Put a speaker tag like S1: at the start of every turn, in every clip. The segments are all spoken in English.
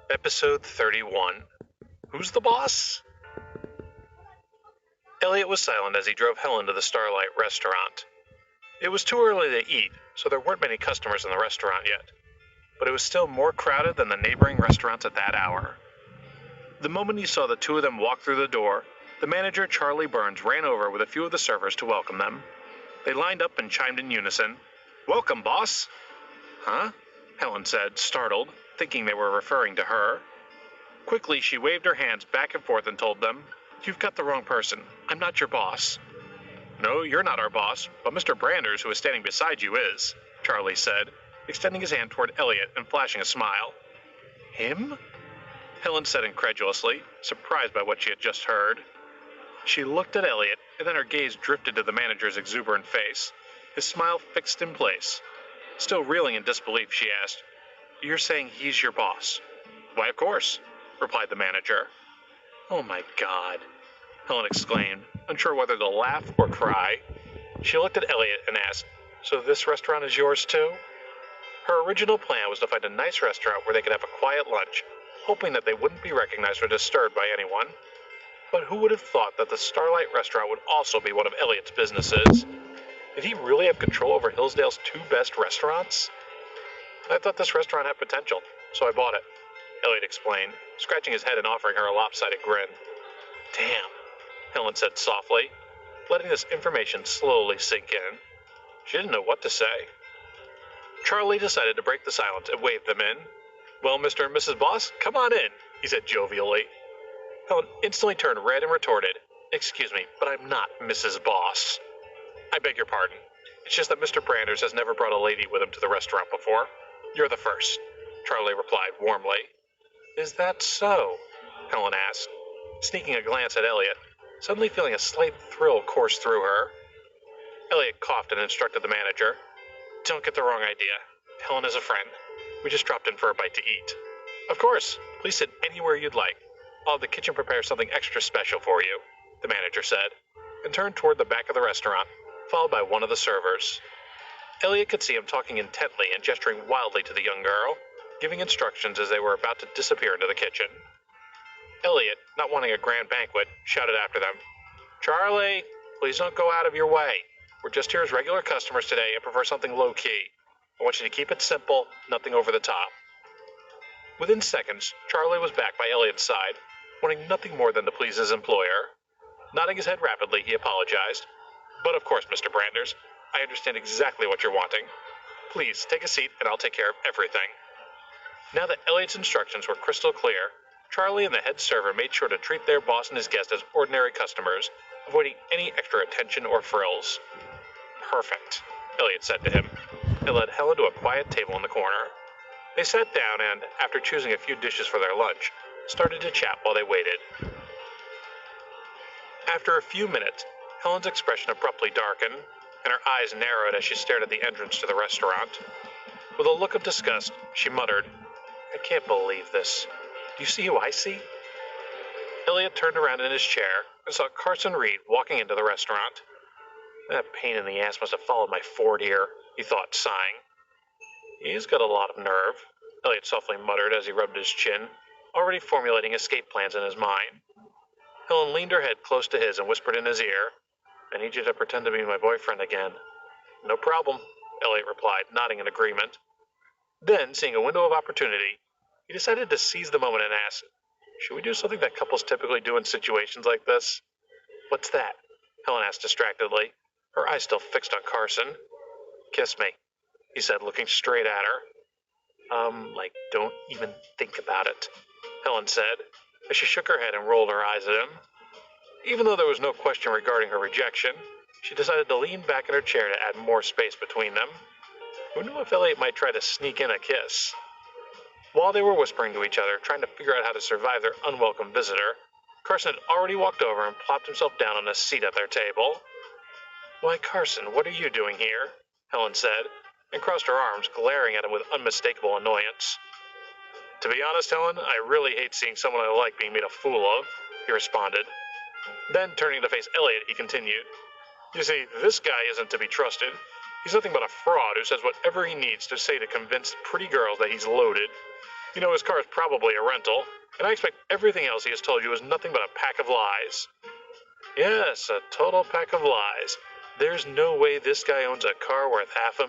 S1: Episode 31. Who's the boss? Elliot was silent as he drove Helen to the Starlight restaurant. It was too early to eat, so there weren't many customers in the restaurant yet, but it was still more crowded than the neighboring restaurants at that hour. The moment he saw the two of them walk through the door, the manager, Charlie Burns, ran over with a few of the servers to welcome them. They lined up and chimed in unison. "Welcome, boss." "Huh?" Helen said, startled, thinking they were referring to her. Quickly, she waved her hands back and forth and told them, "You've got the wrong person. I'm not your boss." "No, you're not our boss, but Mr. Branders, who is standing beside you, is," Charlie said, extending his hand toward Elliot and flashing a smile. "Him?" Helen said incredulously, surprised by what she had just heard. She looked at Elliot, and then her gaze drifted to the manager's exuberant face, his smile fixed in place. Still reeling in disbelief, she asked, "You're saying he's your boss?" "Why, of course," replied the manager. "Oh my God," Helen exclaimed, unsure whether to laugh or cry. She looked at Elliot and asked, "So this restaurant is yours too?" Her original plan was to find a nice restaurant where they could have a quiet lunch, hoping that they wouldn't be recognized or disturbed by anyone. But who would have thought that the Starlight restaurant would also be one of Elliot's businesses? Did he really have control over Hillsdale's two best restaurants? "I thought this restaurant had potential, so I bought it," Elliot explained, scratching his head and offering her a lopsided grin. "Damn," Helen said softly, letting this information slowly sink in. She didn't know what to say. Charlie decided to break the silence and waved them in. "Well, Mr. and Mrs. Boss, come on in," he said jovially. Helen instantly turned red and retorted, "Excuse me, but I'm not Mrs. Boss." "I beg your pardon. It's just that Mr. Branders has never brought a lady with him to the restaurant before. You're the first," Charlie replied warmly. "Is that so?" Helen asked, sneaking a glance at Elliot, suddenly feeling a slight thrill course through her. Elliot coughed and instructed the manager, "Don't get the wrong idea. Helen is a friend. We just dropped in for a bite to eat." "Of course. Please sit anywhere you'd like. I'll have the kitchen prepare something extra special for you," the manager said, and turned toward the back of the restaurant, followed by one of the servers. Elliot could see him talking intently and gesturing wildly to the young girl, giving instructions as they were about to disappear into the kitchen. Elliot, not wanting a grand banquet, shouted after them, "Charlie, please don't go out of your way. We're just here as regular customers today and prefer something low-key. I want you to keep it simple, nothing over the top." Within seconds, Charlie was back by Elliot's side, wanting nothing more than to please his employer. Nodding his head rapidly, he apologized. "But of course, Mr. Branders, I understand exactly what you're wanting. Please, take a seat and I'll take care of everything." Now that Elliot's instructions were crystal clear, Charlie and the head server made sure to treat their boss and his guest as ordinary customers, avoiding any extra attention or frills. "Perfect," Elliot said to him, and led Helen to a quiet table in the corner. They sat down and, after choosing a few dishes for their lunch, started to chat while they waited. After a few minutes, Helen's expression abruptly darkened, and her eyes narrowed as she stared at the entrance to the restaurant. With a look of disgust, she muttered, "I can't believe this. Do you see who I see?" Elliot turned around in his chair and saw Carson Reed walking into the restaurant. "That pain in the ass must have followed my Ford here," he thought, sighing. "He's got a lot of nerve," Elliot softly muttered as he rubbed his chin, already formulating escape plans in his mind. Helen leaned her head close to his and whispered in his ear, "I need you to pretend to be my boyfriend again." "No problem," Elliot replied, nodding in agreement. Then, seeing a window of opportunity, he decided to seize the moment and ask, "Should we do something that couples typically do in situations like this?" "What's that?" Helen asked distractedly, her eyes still fixed on Carson. "Kiss me," he said, looking straight at her. Don't even think about it," Helen said, as she shook her head and rolled her eyes at him. Even though there was no question regarding her rejection, she decided to lean back in her chair to add more space between them. Who knew if Elliot might try to sneak in a kiss? While they were whispering to each other, trying to figure out how to survive their unwelcome visitor, Carson had already walked over and plopped himself down on a seat at their table. "Why, Carson, what are you doing here?" Helen said, and crossed her arms, glaring at him with unmistakable annoyance. "To be honest, Helen, I really hate seeing someone I like being made a fool of," he responded. Then, turning to face Elliot, he continued, "You see, this guy isn't to be trusted. He's nothing but a fraud who says whatever he needs to say to convince pretty girls that he's loaded. You know his car is probably a rental, and I expect everything else he has told you is nothing but a pack of lies. Yes, a total pack of lies. There's no way this guy owns a car worth $500,000,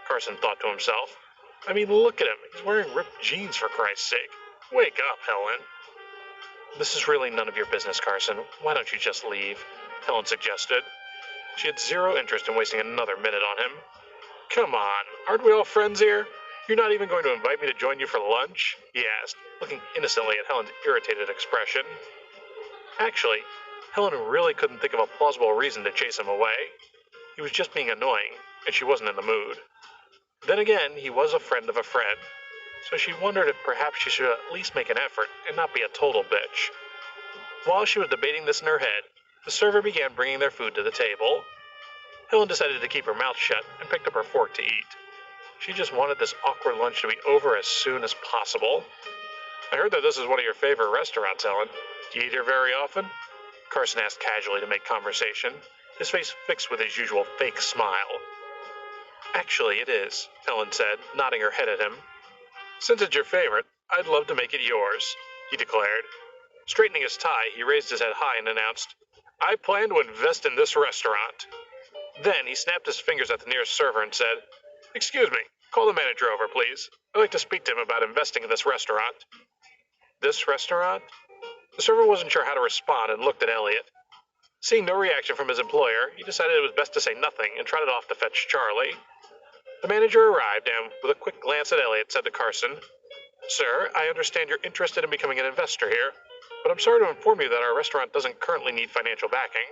S1: Carson thought to himself. I mean, look at him. He's wearing ripped jeans, for Christ's sake. Wake up, Helen. This is really none of your business, Carson. Why don't you just leave? Helen suggested. She had zero interest in wasting another minute on him. Come on, aren't we all friends here? You're not even going to invite me to join you for lunch? He asked, looking innocently at Helen's irritated expression. Actually, Helen really couldn't think of a plausible reason to chase him away. He was just being annoying, and she wasn't in the mood. Then again, he was a friend of a friend, so she wondered if perhaps she should at least make an effort and not be a total bitch. While she was debating this in her head, the server began bringing their food to the table. Helen decided to keep her mouth shut and picked up her fork to eat. She just wanted this awkward lunch to be over as soon as possible. I heard that this is one of your favorite restaurants, Helen. Do you eat here very often? Carson asked casually to make conversation, his face fixed with his usual fake smile. Actually, it is, Helen said, nodding her head at him. Since it's your favorite, I'd love to make it yours, he declared. Straightening his tie, he raised his head high and announced, I plan to invest in this restaurant. Then he snapped his fingers at the nearest server and said, Excuse me, call the manager over, please. I'd like to speak to him about investing in this restaurant. This restaurant? The server wasn't sure how to respond and looked at Elliot. Seeing no reaction from his employer, he decided it was best to say nothing and trotted off to fetch Charlie. The manager arrived and, with a quick glance at Elliot, said to Carson, Sir, I understand you're interested in becoming an investor here, but I'm sorry to inform you that our restaurant doesn't currently need financial backing.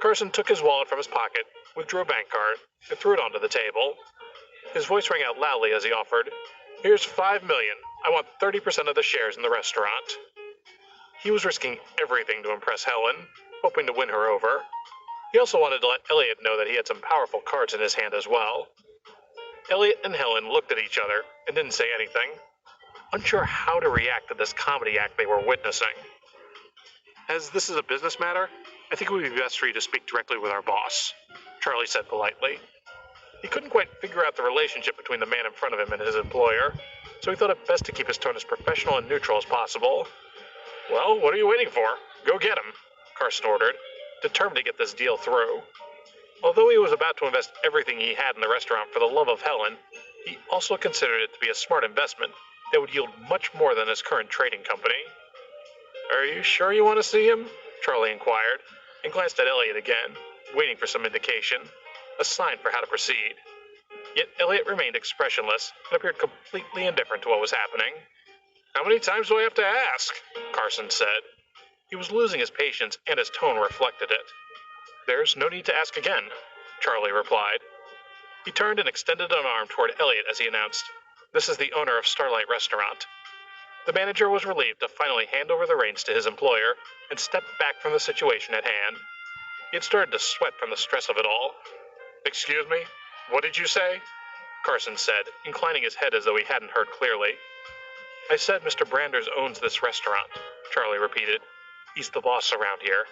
S1: Carson took his wallet from his pocket, withdrew a bank card, and threw it onto the table. His voice rang out loudly as he offered, Here's $5 million. I want 30% of the shares in the restaurant. He was risking everything to impress Helen, hoping to win her over. He also wanted to let Elliot know that he had some powerful cards in his hand as well. Elliot and Helen looked at each other and didn't say anything, unsure how to react to this comedy act they were witnessing. As this is a business matter, I think it would be best for you to speak directly with our boss, Charlie said politely. He couldn't quite figure out the relationship between the man in front of him and his employer, so he thought it best to keep his tone as professional and neutral as possible. Well, what are you waiting for? Go get him, Carson ordered, determined to get this deal through. Although he was about to invest everything he had in the restaurant for the love of Helen, he also considered it to be a smart investment that would yield much more than his current trading company. Are you sure you want to see him? Charlie inquired, and glanced at Elliot again, waiting for some indication, a sign for how to proceed. Yet Elliot remained expressionless and appeared completely indifferent to what was happening. How many times do I have to ask? Carson said. He was losing his patience, and his tone reflected it. There's no need to ask again, Charlie replied. He turned and extended an arm toward Elliot as he announced, This is the owner of Starlight Restaurant. The manager was relieved to finally hand over the reins to his employer and stepped back from the situation at hand. He had started to sweat from the stress of it all. Excuse me? What did you say? Carson said, inclining his head as though he hadn't heard clearly. I said Mr. Branders owns this restaurant, Charlie repeated. He's the boss around here.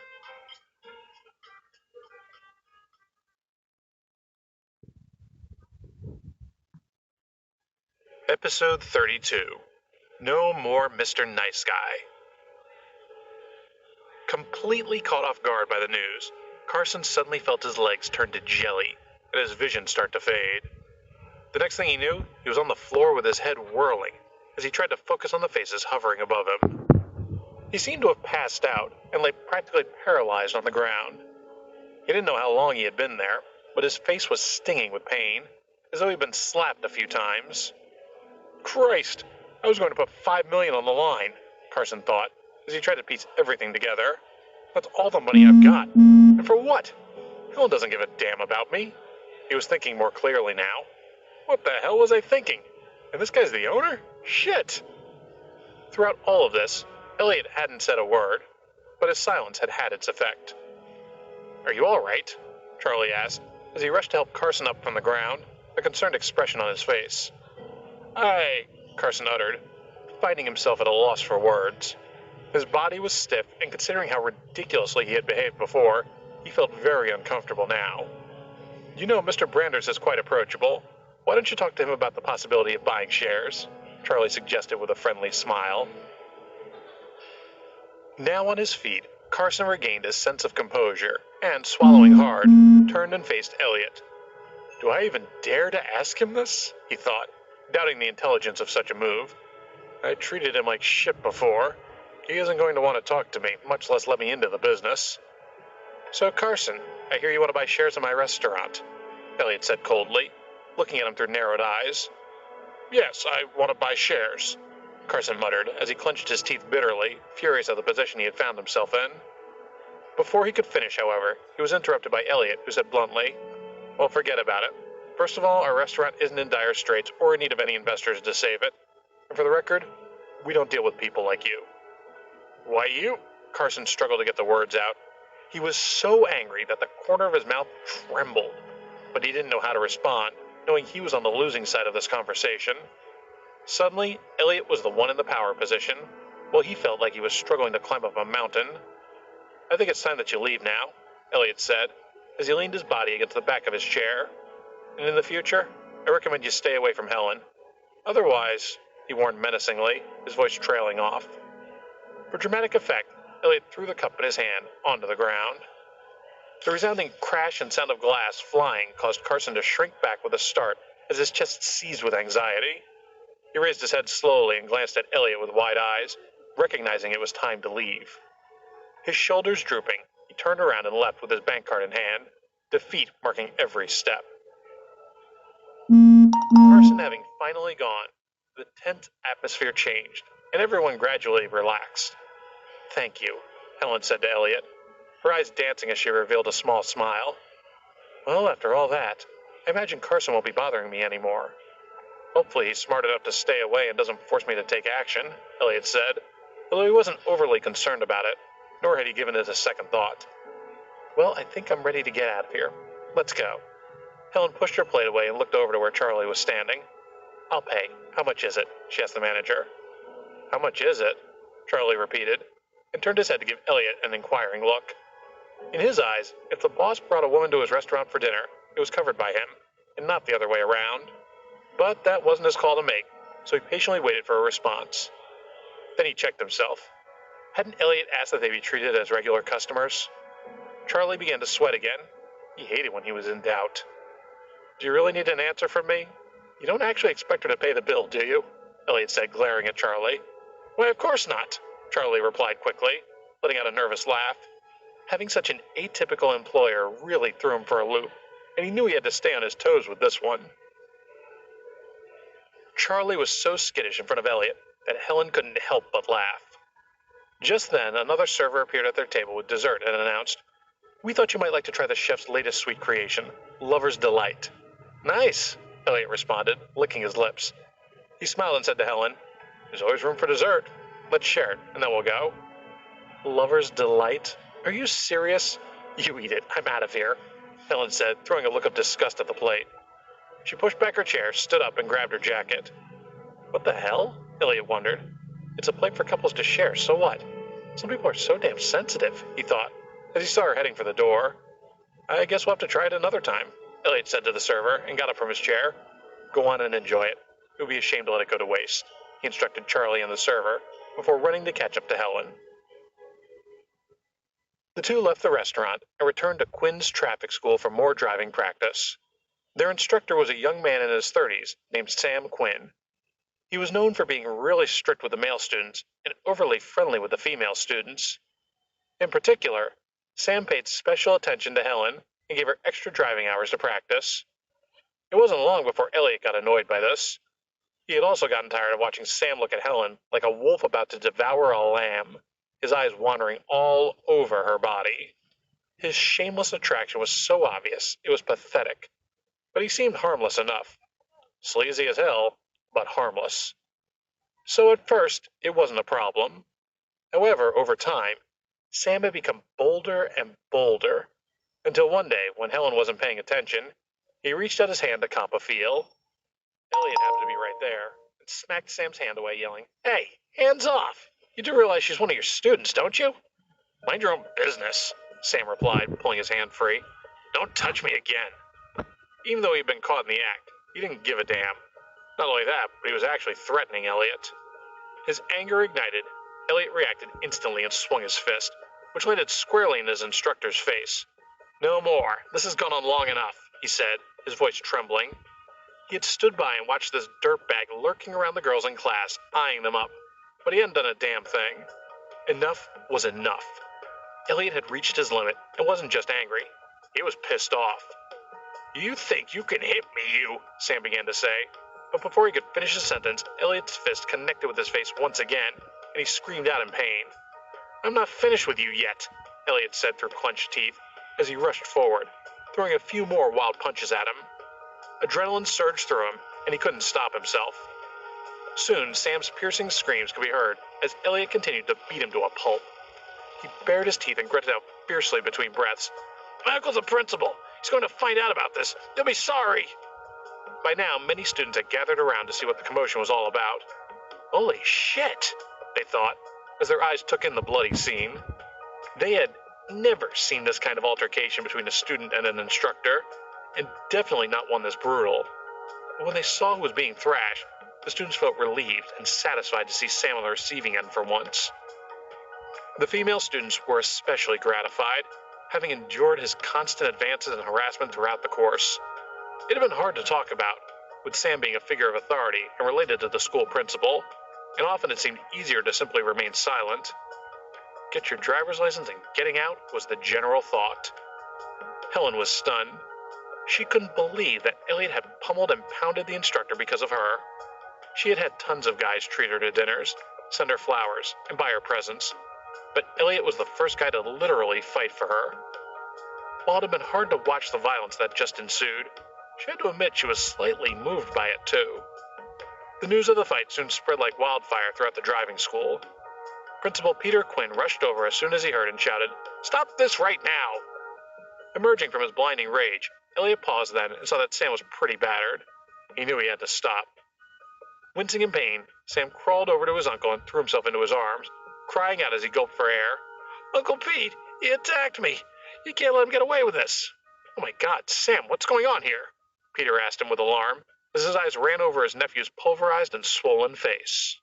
S1: Episode 32. No More Mr. Nice Guy. Completely caught off guard by the news, Carson suddenly felt his legs turn to jelly and his vision start to fade. The next thing he knew, he was on the floor with his head whirling as he tried to focus on the faces hovering above him. He seemed to have passed out and lay practically paralyzed on the ground. He didn't know how long he had been there, but his face was stinging with pain, as though he'd been slapped a few times. Christ, I was going to put $5 million on the line, Carson thought, as he tried to piece everything together. That's all the money I've got. And for what? Helen doesn't give a damn about me. He was thinking more clearly now. What the hell was I thinking? And this guy's the owner? Shit! Throughout all of this, Elliot hadn't said a word, but his silence had had its effect. Are you all right? Charlie asked, as he rushed to help Carson up from the ground, a concerned expression on his face. Carson uttered, finding himself at a loss for words. His body was stiff, and considering how ridiculously he had behaved before, he felt very uncomfortable now. You know, Mr. Branders is quite approachable. Why don't you talk to him about the possibility of buying shares? Charlie suggested with a friendly smile. Now on his feet, Carson regained his sense of composure and, swallowing hard, turned and faced Elliot. Do I even dare to ask him this? He thought, doubting the intelligence of such a move. I treated him like shit before. He isn't going to want to talk to me, much less let me into the business. So, Carson, I hear you want to buy shares in my restaurant, Elliot said coldly, looking at him through narrowed eyes. Yes, I want to buy shares, Carson muttered as he clenched his teeth bitterly, furious at the position he had found himself in. Before he could finish, however, he was interrupted by Elliot, who said bluntly, Well, forget about it. First of all, our restaurant isn't in dire straits or in need of any investors to save it. And for the record, we don't deal with people like you. Why you? Carson struggled to get the words out. He was so angry that the corner of his mouth trembled, but he didn't know how to respond, knowing he was on the losing side of this conversation. Suddenly, Elliot was the one in the power position, while he felt like he was struggling to climb up a mountain. I think it's time that you leave now, Elliot said, as he leaned his body against the back of his chair. And in the future, I recommend you stay away from Helen. Otherwise, he warned menacingly, his voice trailing off. For dramatic effect, Elliot threw the cup in his hand onto the ground. The resounding crash and sound of glass flying caused Carson to shrink back with a start as his chest seized with anxiety. He raised his head slowly and glanced at Elliot with wide eyes, recognizing it was time to leave. His shoulders drooping, he turned around and left with his bank card in hand, defeat marking every step. Carson having finally gone, the tense atmosphere changed, and everyone gradually relaxed. Thank you, Helen said to Elliot, her eyes dancing as she revealed a small smile. Well, after all that, I imagine Carson won't be bothering me anymore. Hopefully he's smart enough to stay away and doesn't force me to take action, Elliot said, although he wasn't overly concerned about it, nor had he given it a second thought. Well, I think I'm ready to get out of here. Let's go. Helen pushed her plate away and looked over to where Charlie was standing. I'll pay. How much is it? She asked the manager. How much is it? Charlie repeated, and turned his head to give Elliot an inquiring look. In his eyes, if the boss brought a woman to his restaurant for dinner, it was covered by him, and not the other way around. But that wasn't his call to make, so he patiently waited for a response. Then he checked himself. Hadn't Elliot asked that they be treated as regular customers? Charlie began to sweat again. He hated when he was in doubt. Do you really need an answer from me? You don't actually expect her to pay the bill, do you? Elliot said, glaring at Charlie. Why, of course not, Charlie replied quickly, letting out a nervous laugh. Having such an atypical employer really threw him for a loop, and he knew he had to stay on his toes with this one. Charlie was so skittish in front of Elliot that Helen couldn't help but laugh. Just then, another server appeared at their table with dessert and announced, We thought you might like to try the chef's latest sweet creation, Lover's Delight. Nice, Elliot responded, licking his lips. He smiled and said to Helen, There's always room for dessert. Let's share it, and then we'll go. Lover's Delight? Are you serious? You eat it. I'm out of here, Helen said, throwing a look of disgust at the plate. She pushed back her chair, stood up, and grabbed her jacket. What the hell? Elliot wondered. It's a plate for couples to share, so what? Some people are so damn sensitive, he thought, as he saw her heading for the door. I guess we'll have to try it another time, Elliot said to the server, and got up from his chair. Go on and enjoy it. It would be a shame to let it go to waste, he instructed Charlie and the server, before running to catch up to Helen. The two left the restaurant and returned to Quinn's traffic school for more driving practice. Their instructor was a young man in his 30s named Sam Quinn. He was known for being really strict with the male students and overly friendly with the female students. In particular, Sam paid special attention to Helen and gave her extra driving hours to practice. It wasn't long before Elliot got annoyed by this. He had also gotten tired of watching Sam look at Helen like a wolf about to devour a lamb, his eyes wandering all over her body. His shameless attraction was so obvious, it was pathetic. But he seemed harmless enough. Sleazy as hell, but harmless. So at first, it wasn't a problem. However, over time, Sam had become bolder and bolder, until one day, when Helen wasn't paying attention, he reached out his hand to cop a feel. Elliot happened to be right there, and smacked Sam's hand away, yelling, Hey, hands off! You do realize she's one of your students, don't you? Mind your own business, Sam replied, pulling his hand free. Don't touch me again. Even though he'd been caught in the act, he didn't give a damn. Not only that, but he was actually threatening Elliot. His anger ignited. Elliot reacted instantly and swung his fist, which landed squarely in his instructor's face. "No more. This has gone on long enough," he said, his voice trembling. He had stood by and watched this dirtbag lurking around the girls in class, eyeing them up, but he hadn't done a damn thing. Enough was enough. Elliot had reached his limit and wasn't just angry. He was pissed off. "You think you can hit me, you," Sam began to say. But before he could finish his sentence, Elliot's fist connected with his face once again, and he screamed out in pain. "I'm not finished with you yet," Elliot said through clenched teeth, as he rushed forward, throwing a few more wild punches at him. Adrenaline surged through him, and he couldn't stop himself. Soon, Sam's piercing screams could be heard as Elliot continued to beat him to a pulp. He bared his teeth and grunted out fiercely between breaths. "My uncle's a principal. He's going to find out about this. He'll be sorry." By now, many students had gathered around to see what the commotion was all about. "Holy shit," they thought, as their eyes took in the bloody scene. They had never seen this kind of altercation between a student and an instructor, and definitely not one this brutal. But when they saw who was being thrashed, the students felt relieved and satisfied to see Sam on the receiving end for once. The female students were especially gratified, having endured his constant advances and harassment throughout the course. It had been hard to talk about, with Sam being a figure of authority and related to the school principal, and often it seemed easier to simply remain silent. Get your driver's license and getting out was the general thought. Helen was stunned. She couldn't believe that Elliot had pummeled and pounded the instructor because of her. She had had tons of guys treat her to dinners, send her flowers, and buy her presents, but Elliot was the first guy to literally fight for her. While it had been hard to watch the violence that just ensued, she had to admit she was slightly moved by it too. The news of the fight soon spread like wildfire throughout the driving school. Principal Peter Quinn rushed over as soon as he heard and shouted, "Stop this right now!" Emerging from his blinding rage, Elliot paused then and saw that Sam was pretty battered. He knew he had to stop. Wincing in pain, Sam crawled over to his uncle and threw himself into his arms, crying out as he gulped for air, "Uncle Pete, he attacked me! You can't let him get away with this!" "Oh my God, Sam, what's going on here?" Peter asked him with alarm, as his eyes ran over his nephew's pulverized and swollen face.